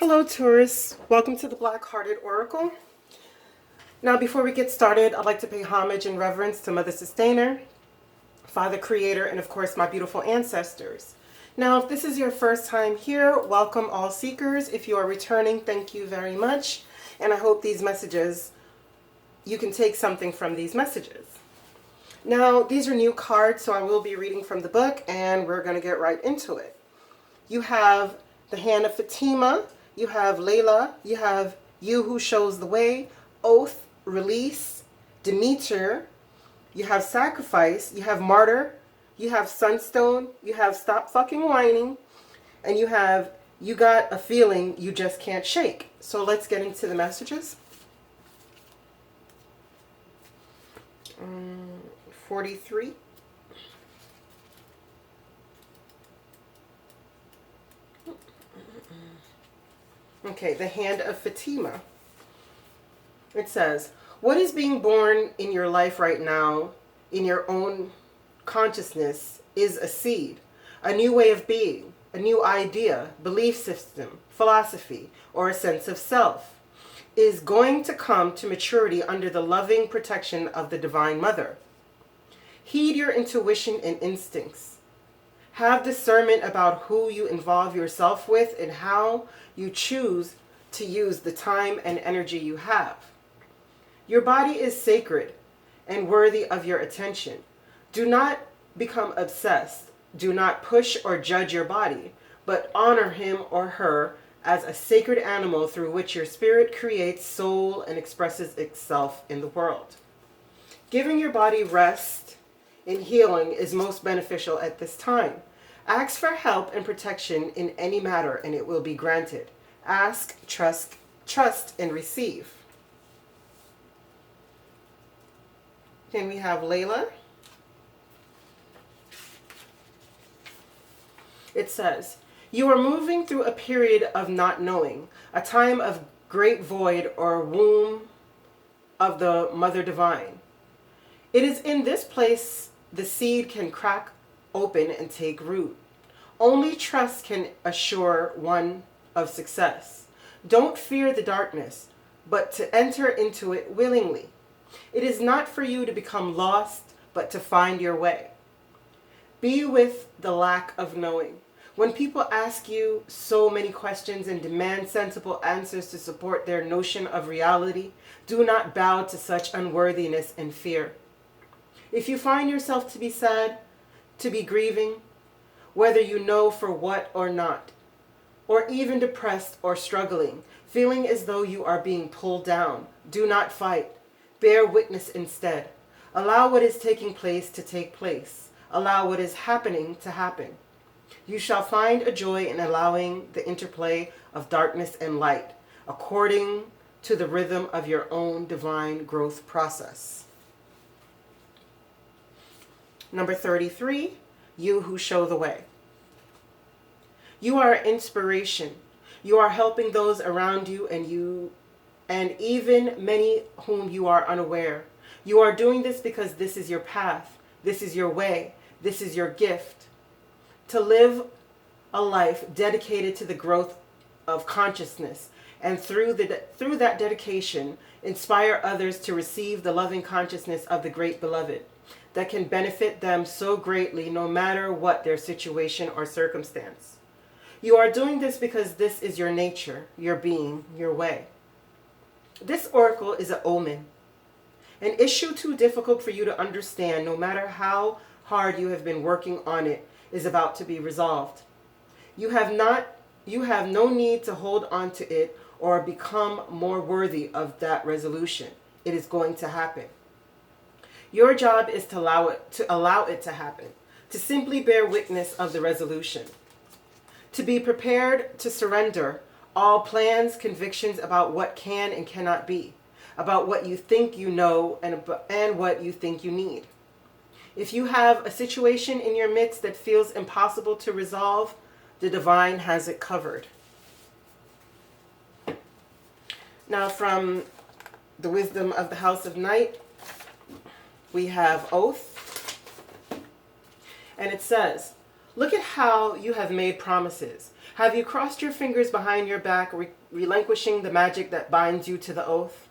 Hello, Taurus. Welcome to the Black-Hearted Oracle. Now, before we get started, I'd like to pay homage and reverence to Mother Sustainer, Father Creator, and of course, my beautiful ancestors. Now, if this is your first time here, welcome all seekers. If you are returning, thank you very much. And I hope these messages, you can take something from these messages. Now, these are new cards, so I will be reading from the book, and we're going to get right into it. You have the Hand of Fatima, you have Layla, you have You Who Shows the Way, Oath, Release, Demeter, you have Sacrifice, you have Martyr, you have Sunstone, you have Stop Fucking Whining, and you have You Got a Feeling You Just Can't Shake. So let's get into the messages. 43. Okay, the Hand of Fatima. It says, what is being born in your life right now, in your own consciousness, is a seed, a new way of being, a new idea, belief system, philosophy, or a sense of self, is going to come to maturity under the loving protection of the Divine Mother. Heed your intuition and instincts. Have discernment about who you involve yourself with and how you choose to use the time and energy you have. Your body is sacred and worthy of your attention. Do not become obsessed. Do not push or judge your body, but honor him or her as a sacred animal through which your spirit creates soul and expresses itself in the world. Giving your body rest and healing is most beneficial at this time. Ask for help and protection in any matter, and it will be granted. Ask, trust, and receive. Then we have Layla. It says, you are moving through a period of not knowing, a time of great void or womb of the Mother Divine. It is in this place the seed can crack open and take root. Only trust can assure one of success. Don't fear the darkness, but to enter into it willingly. It is not for you to become lost, but to find your way. Be with the lack of knowing. When people ask you so many questions and demand sensible answers to support their notion of reality, do not bow to such unworthiness and fear. If you find yourself to be sad, to be grieving, whether you know for what or not, or even depressed or struggling, feeling as though you are being pulled down, do not fight. Bear witness instead. Allow what is taking place to take place. Allow what is happening to happen. You shall find a joy in allowing the interplay of darkness and light, according to the rhythm of your own divine growth process. Number 33, You Who Show the Way. You are inspiration. You are helping those around you and even many whom you are unaware. You are doing this because this is your path. This is your way. This is your gift. To live a life dedicated to the growth of consciousness, and through that dedication, inspire others to receive the loving consciousness of the Great Beloved that can benefit them so greatly no matter what their situation or circumstance. You are doing this because this is your nature, your being, your way. This oracle is an omen, an issue too difficult for you to understand, no matter how hard you have been working on it, is about to be resolved. You have no need to hold on to it or become more worthy of that resolution. It is going to happen. Your job is to allow it to happen, to simply bear witness of the resolution, to be prepared to surrender all plans, convictions about what can and cannot be, about what you think you know and what you think you need. If you have a situation in your midst that feels impossible to resolve, the divine has it covered. Now, from the wisdom of the House of Night, we have Oath. And it says, look at how you have made promises, Have you crossed your fingers behind your back, relinquishing the magic that binds you to the oath?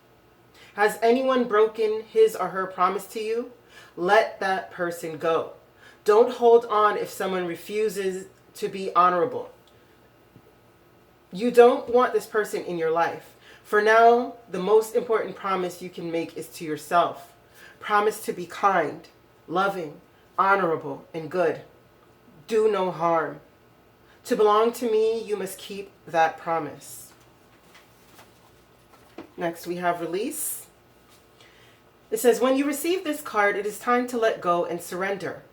Has anyone broken his or her promise to you? Let that person go. Don't hold on if someone refuses to be honorable. You don't want this person in your life. For now, the most important promise you can make is to yourself. Promise to be kind, loving, honorable, and good. Do no harm. To belong to me, you must keep that promise. Next, we have release. It says, when you receive this card, it is time to let go and surrender.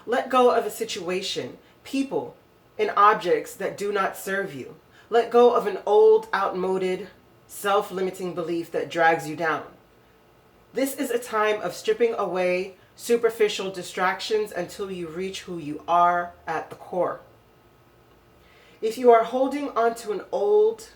Let go of a situation, people, and objects that do not serve you. Let go of an old, outmoded, self-limiting belief that drags you down. This is a time of stripping away superficial distractions until you reach who you are at the core. If you are holding on to an old,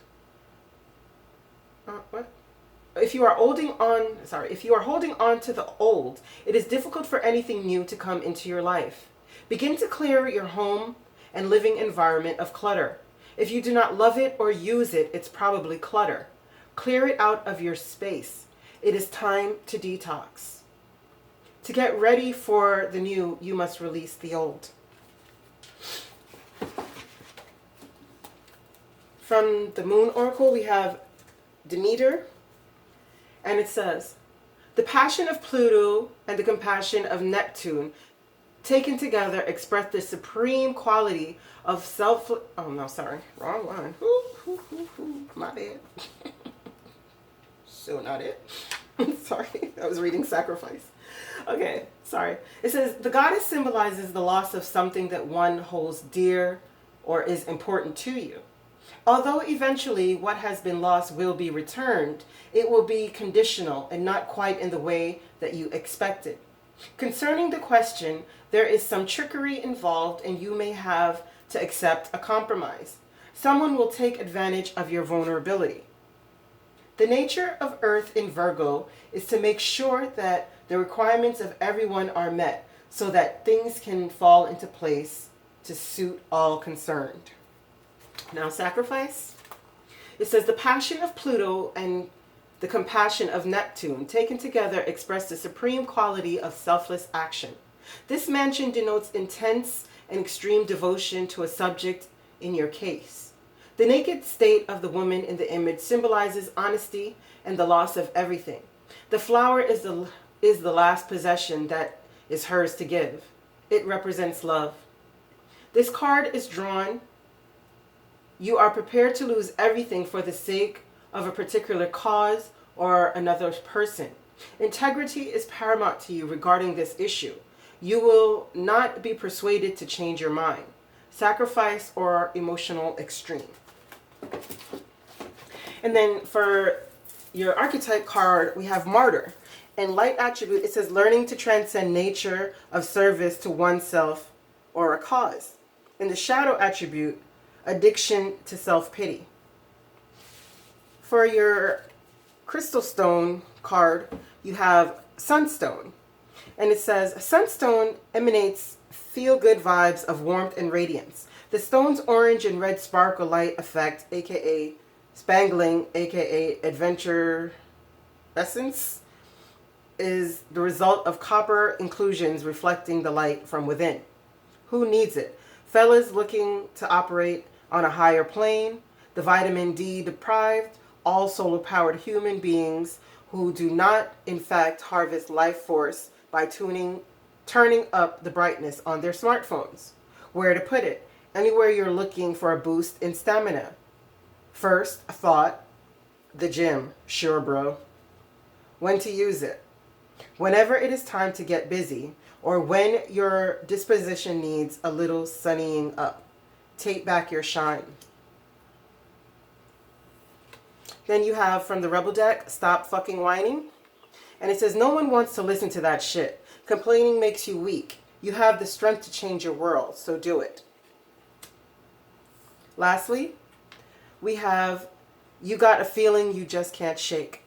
If you are holding on to the old, it is difficult for anything new to come into your life. Begin to clear your home and living environment of clutter. If you do not love it or use it, it's probably clutter. Clear it out of your space. It is time to detox. To get ready for the new, you must release the old. From the Moon Oracle, we have Demeter. And it says, the passion of Pluto and the compassion of Neptune taken together express the supreme quality of wrong line. My bad. So not it. Sorry, I was reading Sacrifice. Okay, sorry. It says, the goddess symbolizes the loss of something that one holds dear or is important to you. Although eventually what has been lost will be returned, it will be conditional and not quite in the way that you expected. Concerning the question, there is some trickery involved and you may have to accept a compromise. Someone will take advantage of your vulnerability. The nature of Earth in Virgo is to make sure that the requirements of everyone are met so that things can fall into place to suit all concerned. Now, Sacrifice. It says, the passion of Pluto and the compassion of Neptune taken together express the supreme quality of selfless action. This mansion denotes intense and extreme devotion to a subject in your case. The naked state of the woman in the image symbolizes honesty and the loss of everything. The flower is the last possession that is hers to give. It represents love. This card is drawn. You are prepared to lose everything for the sake of a particular cause or another person. Integrity is paramount to you regarding this issue. You will not be persuaded to change your mind. Sacrifice or emotional extreme. And then for your archetype card, we have Martyr. And light attribute, it says learning to transcend nature of service to oneself or a cause. In the shadow attribute, addiction to self-pity. For your crystal stone card, you have Sunstone. And it says, Sunstone emanates feel-good vibes of warmth and radiance. The stone's orange and red sparkle light effect, aka spangling, aka adventure essence, is the result of copper inclusions reflecting the light from within. Who needs it? Fellas looking to operate on a higher plane, the vitamin D deprived, all solar-powered human beings who do not, in fact, harvest life force by turning up the brightness on their smartphones. Where to put it? Anywhere you're looking for a boost in stamina. First thought, the gym. Sure, bro. When to use it? Whenever it is time to get busy, or when your disposition needs a little sunnying up. Take back your shine. Then you have from the Rebel deck, Stop Fucking Whining. And it says, no one wants to listen to that shit. Complaining makes you weak. You have the strength to change your world, so do it. Lastly, we have You Got a Feeling You Just Can't Shake.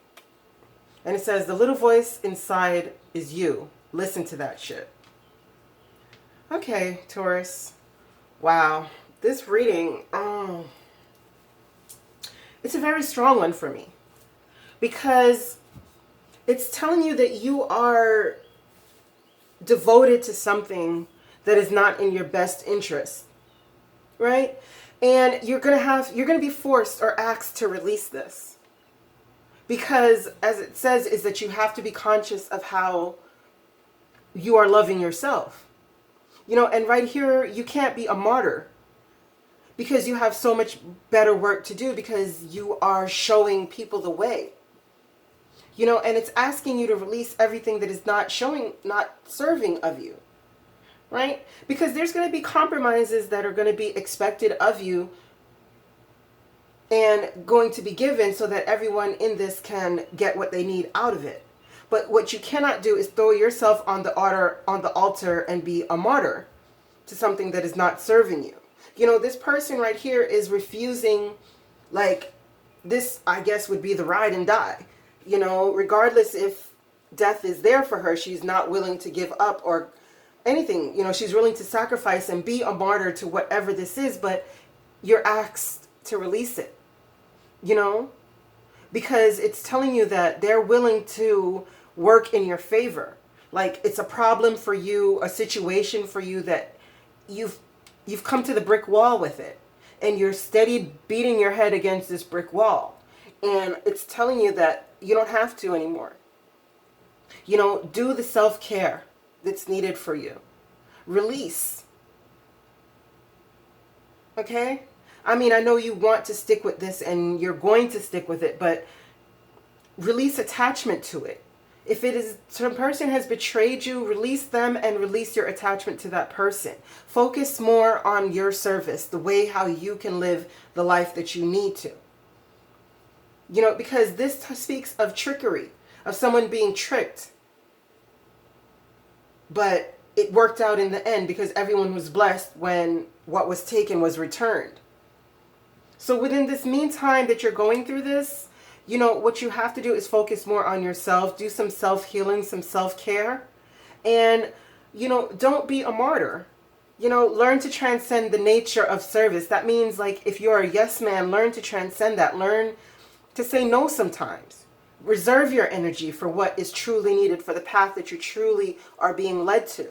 And it says, the little voice inside is you. Listen to that shit. Okay, Taurus. Wow. This reading, it's a very strong one for me because it's telling you that you are devoted to something that is not in your best interest, right? And you're going to be forced or asked to release this because, as it says, is that you have to be conscious of how you are loving yourself. And right here, you can't be a martyr because you have so much better work to do because you are showing people the way. And it's asking you to release everything that is not serving of you, right? Because there's going to be compromises that are going to be expected of you and going to be given so that everyone in this can get what they need out of it. But what you cannot do is throw yourself on the altar and be a martyr to something that is not serving you. This person right here is refusing, like, this, I guess, would be the ride and die. Regardless if death is there for her, she's not willing to give up or anything. She's willing to sacrifice and be a martyr to whatever this is, but you're asked to release it, because it's telling you that they're willing to work in your favor. Like, it's a problem for you, a situation for you that you've come to the brick wall with it, and you're steady beating your head against this brick wall. And it's telling you that you don't have to anymore. Do the self-care that's needed for you. Release. Okay? I know you want to stick with this and you're going to stick with it, but release attachment to it. If some person has betrayed you, release them and release your attachment to that person. Focus more on your service, the way how you can live the life that you need to. Because this speaks of trickery, of someone being tricked. But it worked out in the end because everyone was blessed when what was taken was returned. So within this meantime that you're going through this, what you have to do is focus more on yourself, do some self-healing, some self-care, and, don't be a martyr. Learn to transcend the nature of service. That means, like, if you're a yes man, learn to transcend that. Learn to say no sometimes. Reserve your energy for what is truly needed for the path that you truly are being led to.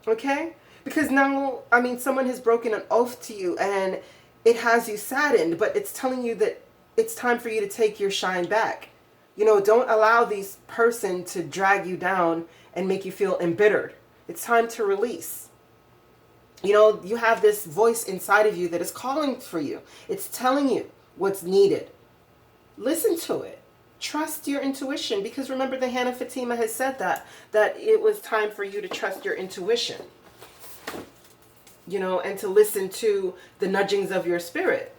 Okay? Because now, someone has broken an oath to you and it has you saddened, but it's telling you that it's time for you to take your shine back. Don't allow these person to drag you down and make you feel embittered. It's time to release. You have this voice inside of you that is calling for you. It's telling you what's needed. Listen to it. Trust your intuition, because remember, the Hannah Fatima has said that it was time for you to trust your intuition, and to listen to the nudgings of your spirit.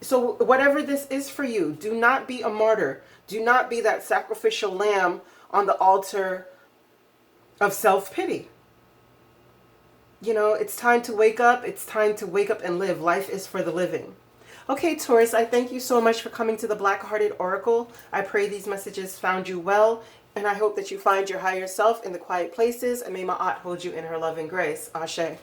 So whatever this is for you, do not be a martyr. Do not be that sacrificial lamb on the altar of self-pity. It's time to wake up. It's time to wake up and live. Life is for the living. Okay, Taurus, I thank you so much for coming to the Black-Hearted Oracle. I pray these messages found you well, and I hope that you find your higher self in the quiet places, and may Ma'at hold you in her love and grace. Ashe.